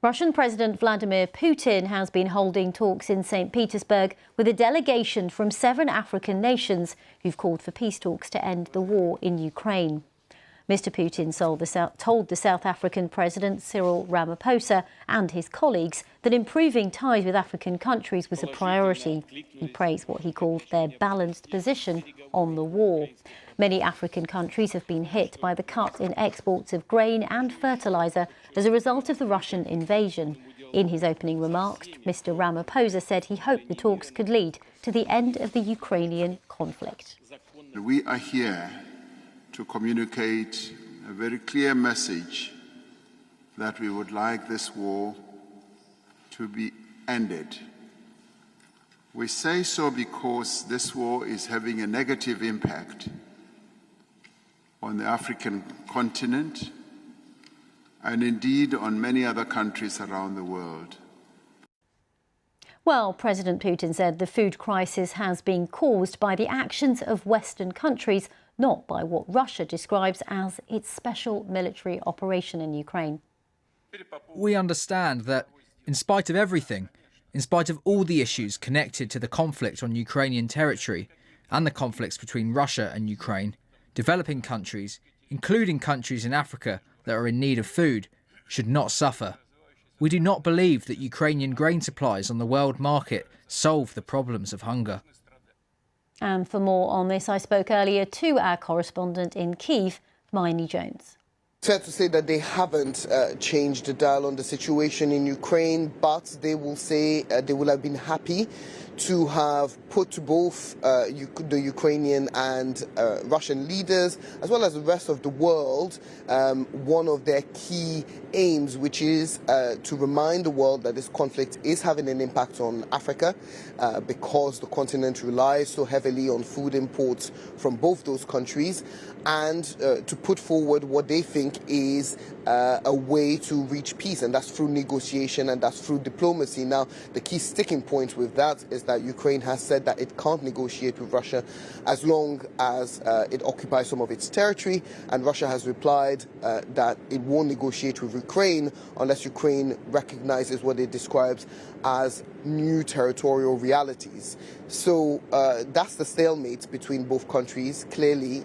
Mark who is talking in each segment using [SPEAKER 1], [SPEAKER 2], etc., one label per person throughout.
[SPEAKER 1] Russian President Vladimir Putin has been holding talks in St. Petersburg with a delegation from 7 African nations who've called for peace talks to end the war in Ukraine. Mr. Putin told the South African President Cyril Ramaphosa and his colleagues that improving ties with African countries was a priority. He praised what he called their balanced position on the war. Many African countries have been hit by the cut in exports of grain and fertiliser as a result of the Russian invasion. In his opening remarks, Mr. Ramaphosa said he hoped the talks could lead to the end of the Ukrainian conflict.
[SPEAKER 2] We are here to communicate a very clear message that we would like this war to be ended. We say so because this war is having a negative impact on the African continent and indeed on many other countries around the world.
[SPEAKER 1] Well, President Putin said the food crisis has been caused by the actions of Western countries, not by what Russia describes as its special military operation in Ukraine.
[SPEAKER 3] We understand that, in spite of everything, in spite of all the issues connected to the conflict on Ukrainian territory and the conflicts between Russia and Ukraine, developing countries, including countries in Africa that are in need of food, should not suffer. We do not believe that Ukrainian grain supplies on the world market solve the problems of hunger.
[SPEAKER 1] And for more on this, I spoke earlier to our correspondent in Kyiv, Miney Jones.
[SPEAKER 4] Fair to say that they haven't changed the dial on the situation in Ukraine, but they will say they will have been happy to have put to both the Ukrainian and Russian leaders, as well as the rest of the world, one of their key aims, which is to remind the world that this conflict is having an impact on Africa because the continent relies so heavily on food imports from both those countries, and to put forward what they think is a way to reach peace, and that's through negotiation and that's through diplomacy. Now, the key sticking point with that is that Ukraine has said that it can't negotiate with Russia as long as it occupies some of its territory, and Russia has replied that it won't negotiate with Ukraine unless Ukraine recognizes what it describes as new territorial realities. So that's the stalemate between both countries. Clearly,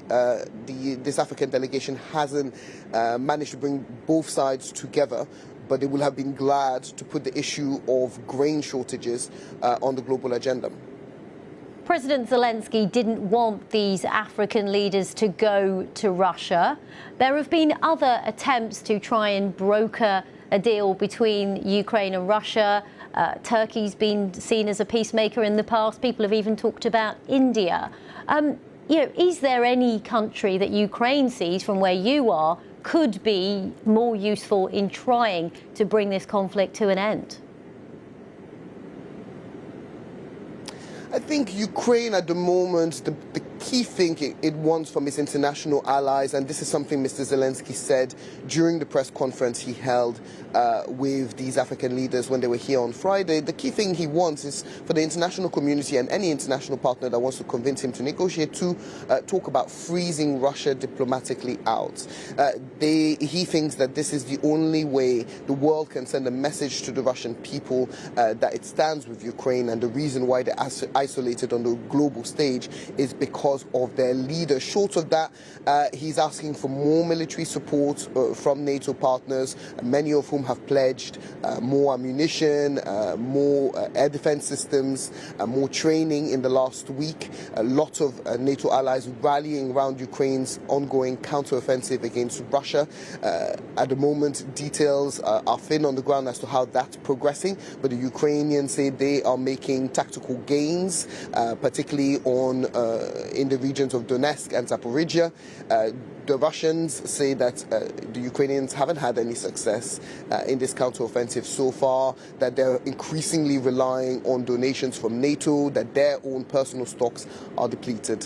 [SPEAKER 4] this African delegation hasn't managed to bring both sides together, but they will have been glad to put the issue of grain shortages on the global agenda.
[SPEAKER 1] President Zelensky didn't want these African leaders to go to Russia. There have been other attempts to try and broker a deal between Ukraine and Russia. Turkey's been seen as a peacemaker in the past. People have even talked about India. Is there any country that Ukraine sees from where you are could be more useful in trying to bring this conflict to an end?
[SPEAKER 4] I think Ukraine at the moment, the key thing it wants from its international allies, and this is something Mr. Zelensky said during the press conference he held with these African leaders when they were here on Friday, the key thing he wants is for the international community and any international partner that wants to convince him to negotiate to talk about freezing Russia diplomatically out. He thinks that this is the only way the world can send a message to the Russian people that it stands with Ukraine, and the reason why they're isolated on the global stage is because of their leader. Short of that, he's asking for more military support from NATO partners, many of whom have pledged more ammunition, more air defense systems, more training in the last week. A lot of NATO allies rallying around Ukraine's ongoing counteroffensive against Russia. At the moment, details are thin on the ground as to how that's progressing, but the Ukrainians say they are making tactical gains, particularly in the regions of Donetsk and Zaporizhia. The Russians say that the Ukrainians haven't had any success in this counteroffensive so far, that they're increasingly relying on donations from NATO, that their own personal stocks are depleted.